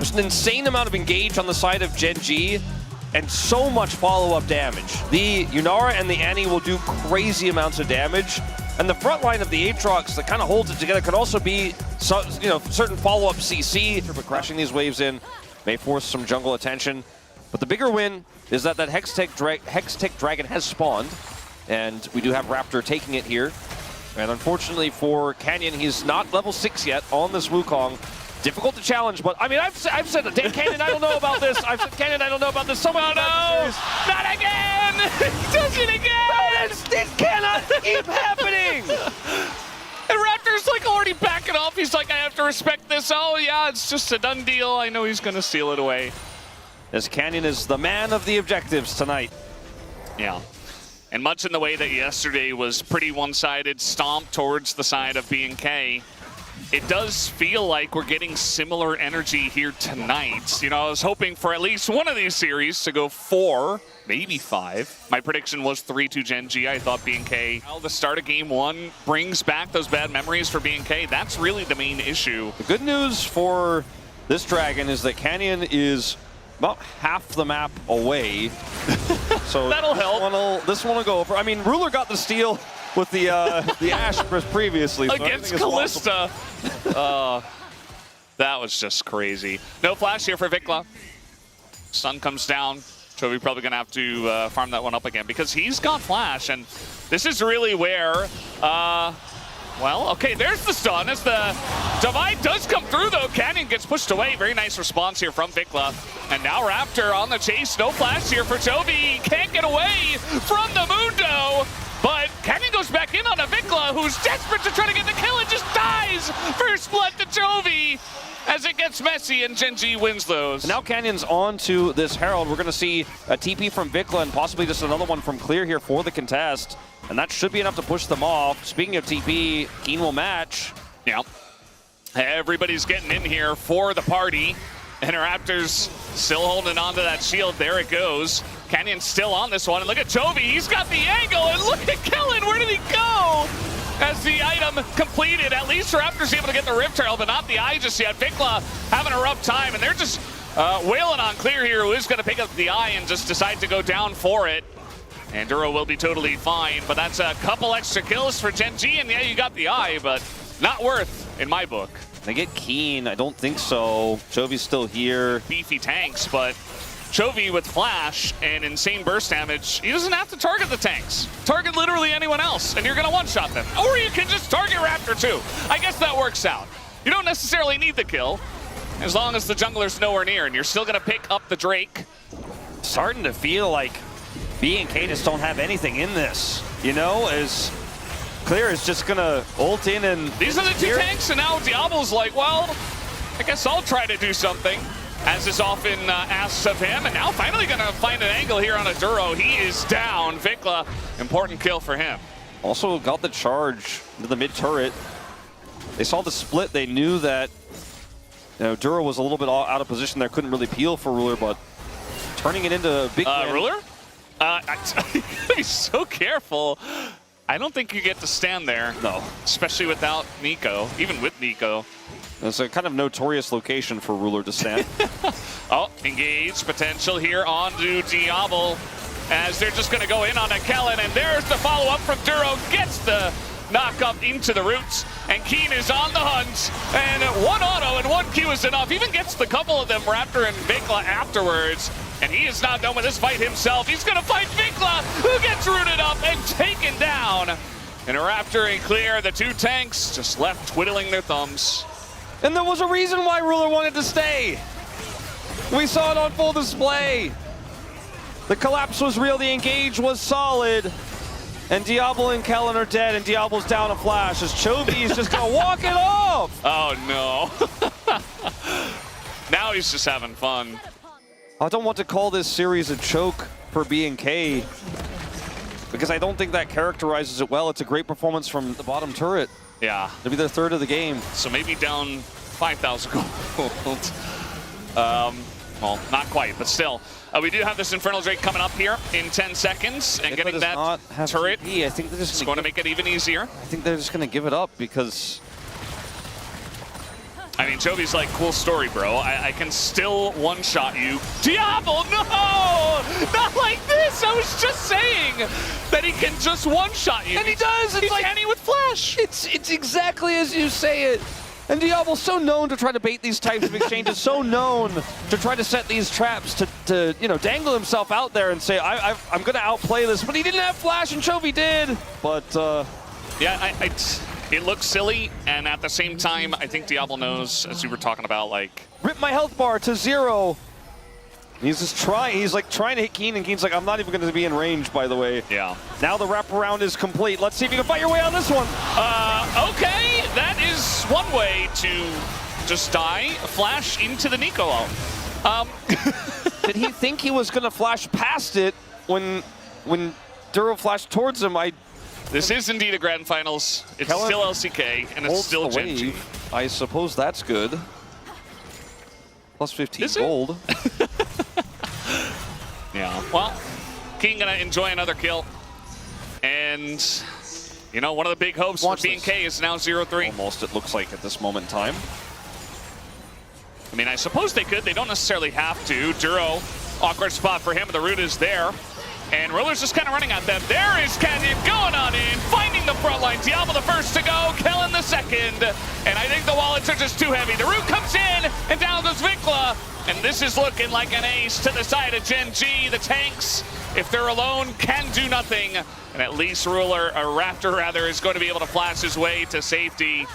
There's an insane amount of engage on the side of Gen.G and so much follow-up damage. The Yunara and the Annie will do crazy amounts of damage, and the front line of the Aatrox that kind of holds it together could also be certain follow-up CC, but crashing these waves in may force some jungle attention. But the bigger win is that Hextech Dragon has spawned, and we do have Raptor taking it here. And unfortunately for Canyon, he's not level 6 yet on this Wukong. Difficult to challenge, but I mean, I've said it. Canyon, I don't know about this. I've said, Canyon, I don't know about this. Someone no! Not again! He does it again! This cannot keep happening! And Raptor's like already backing off. He's like, I have to respect this. Oh yeah, it's just a done deal. I know he's gonna steal it away. As Canyon is the man of the objectives tonight. Yeah. And much in the way that yesterday was pretty one-sided stomp towards the side of BNK, it does feel like we're getting similar energy here tonight. You know, I was hoping for at least one of these series to go 4, maybe 5. My prediction was 3-2 Gen.G. I thought BNK, well, the start of game 1 brings back those bad memories for BNK. That's really the main issue. The good news for this Dragon is that Canyon is about half the map away. So that'll help. This one will go over. I mean, Ruler got the steal with the Ashe previously. So against Callista. That was just crazy. No flash here for Vikla. Sun comes down. Chovy probably going to have to farm that one up again because he's got flash. And this is really where... well, okay, there's the stun as the divide does come through, though. Canyon gets pushed away. Very nice response here from Vikla. And now Raptor on the chase. No flash here for Chovy. Can't get away from the Mundo. But Canyon goes back in on a Vikla who's desperate to try to get the kill and just dies. First blood to Chovy as it gets messy and Gen.G wins those. And now Canyon's on to this Herald. We're going to see a TP from Vikla and possibly just another one from Clear here for the contest. And that should be enough to push them off. Speaking of TP, Keen will match. Yeah. Everybody's getting in here for the party. Interraptors still holding on to that shield. There it goes. Canyon's still on this one. And look at Chovy. He's got the angle. And look at Kellen. Where did he go? As the item completed, at least Raptors able to get the Rift Trail, but not the Eye just yet. Vikla having a rough time. And they're just wailing on Clear here, who is going to pick up the Eye and just decide to go down for it. And Duro will be totally fine, but that's a couple extra kills for Gen.G, and yeah, you got the Eye, but not worth in my book. They get Keen, I don't think so. Chovy's still here. Beefy tanks, but Chovy with flash and insane burst damage, he doesn't have to target the tanks. Target literally anyone else, and you're gonna one-shot them. Or you can just target Raptor too. I guess that works out. You don't necessarily need the kill, as long as the jungler's nowhere near, and you're still gonna pick up the Drake. Starting to feel like BNK just don't have anything in this, you know, as Clear is just gonna ult in and... These are the two tanks, and now Diablo's like, well, I guess I'll try to do something, as is often asked of him, and now finally gonna find an angle here on a Duro. He is down. Vikla, important kill for him. Also got the charge into the mid turret. They saw the split, they knew that, you know, Duro was a little bit out of position there, couldn't really peel for Ruler, but turning it into a big Ruler? Be so careful. I don't think you get to stand there. No. Especially without Nico, even with Nico. It's a kind of notorious location for Ruler to stand. Oh, engage potential here onto Diablo as they're just going to go in on a Kellen, and there's the follow-up from Duro. Gets the knock up into the roots, and Keen is on the hunt, and one auto and one Q is enough. Even gets the couple of them, Raptor and Vikla, afterwards. And he is not done with this fight himself. He's going to fight Vikla, who gets rooted up and taken down. And a Raptor and Clear, the two tanks, just left twiddling their thumbs. And there was a reason why Ruler wanted to stay. We saw it on full display. The collapse was real, the engage was solid. And Diablo and Kellen are dead, and Diablo's down a flash as Chovy is just going to walk it off. Oh, no. Now he's just having fun. I don't want to call this series a choke for BNK because I don't think that characterizes it well. It's a great performance from the bottom turret. Yeah. It'll be their third of the game. So maybe down 5,000 gold. Well, not quite, but still. We do have this Infernal Drake coming up here in 10 seconds, and getting that turret I think they're just going to make it even easier. I think they're just going to give it up because... I mean, Jovi's like, cool story, bro. I can still one-shot you. Diablo, no! Not like this! I was just saying that he can just one-shot you. And he does! It's He's like Annie with Flash! It's exactly as you say it. And Diablo's so known to try to bait these types of exchanges, so known to try to set these traps to you know, dangle himself out there and say, I'm going to outplay this. But he didn't have Flash, and Chovy did. But, yeah, it looks silly, and at the same time, I think Diablo knows, as you were talking about, like... Rip my health bar to 0. He's just trying. He's like trying to hit Keen, and Keen's like, I'm not even going to be in range, by the way. Yeah. Now the wraparound is complete. Let's see if you can fight your way on this one. Okay, that is one way to just die. Flash into the Nico. Did he think he was going to flash past it when Duro flashed towards him? This is indeed a grand finals. It's Kellen still LCK, and it's still Gen.G. I suppose that's good. Plus 15 Is it? gold. Yeah. Well, King gonna enjoy another kill. And, you know, one of the big hopes for BNK is now 0-3. Almost, it looks like, at this moment in time. I mean, I suppose they could. They don't necessarily have to. Duro, awkward spot for him. The root is there. And Roller's just kind of running at them. There is Kadib going on in, finding the front line. Diablo the first to go, Kellen the second. And I think the wallets are just too heavy. The root comes in, and down goes Vikla. And this is looking like an ace to the side of Gen.G. The tanks, if they're alone, can do nothing. And at least Raptor rather, is going to be able to flash his way to safety.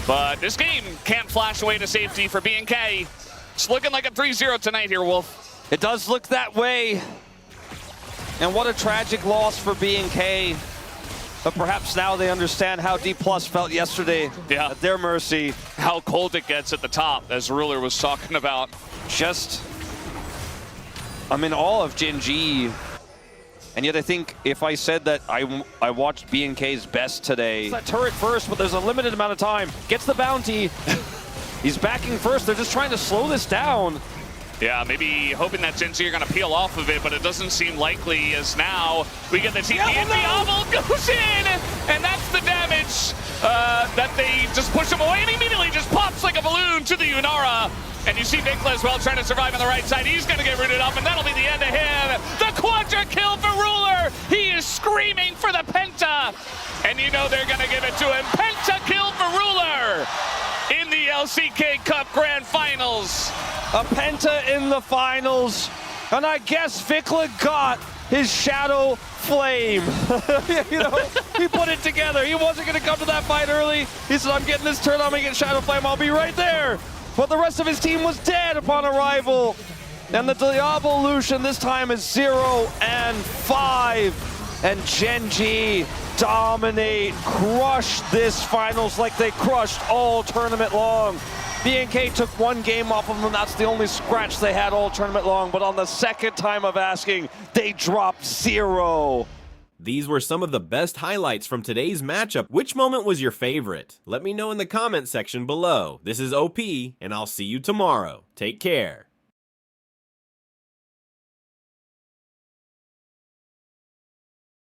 But this game can't flash away to safety for BNK. It's looking like a 3-0 tonight here, Wolf. It does look that way. And what a tragic loss for BNK. But perhaps now they understand how D+ felt yesterday at their mercy. How cold it gets at the top, as Ruler was talking about. I'm in awe of Gen.G. And yet I think if I said that I watched BNK's best today. That turret first, but there's a limited amount of time. Gets the bounty. He's backing first. They're just trying to slow this down. Yeah, maybe hoping that Gen.G are going to peel off of it, but it doesn't seem likely, as now we get the TP and Diablo goes in, and that's the damage that they just push him away, and immediately just pops like a balloon to the Yunara. And you see Vikla as well trying to survive on the right side. He's going to get rooted up, and that'll be the end of him. The quadra kill for Ruler. He is screaming for the Penta, and you know they're going to give it to him. Penta kill for Ruler in the LCK Cup Grand Finals. A Penta in the finals, and I guess Vikla got his Shadow Flame. You know, he put it together. He wasn't going to come to that fight early. He said, I'm getting this turn, I'm going to get Shadow Flame, I'll be right there. But the rest of his team was dead upon arrival. And the Diablo Lucian this time is 0-5. And Gen.G dominate, crush this finals like they crushed all tournament long. BNK took one game off of them. That's the only scratch they had all tournament long. But on the second time of asking, they dropped 0. These were some of the best highlights from today's matchup. Which moment was your favorite? Let me know in the comment section below. This is OP, and I'll see you tomorrow. Take care.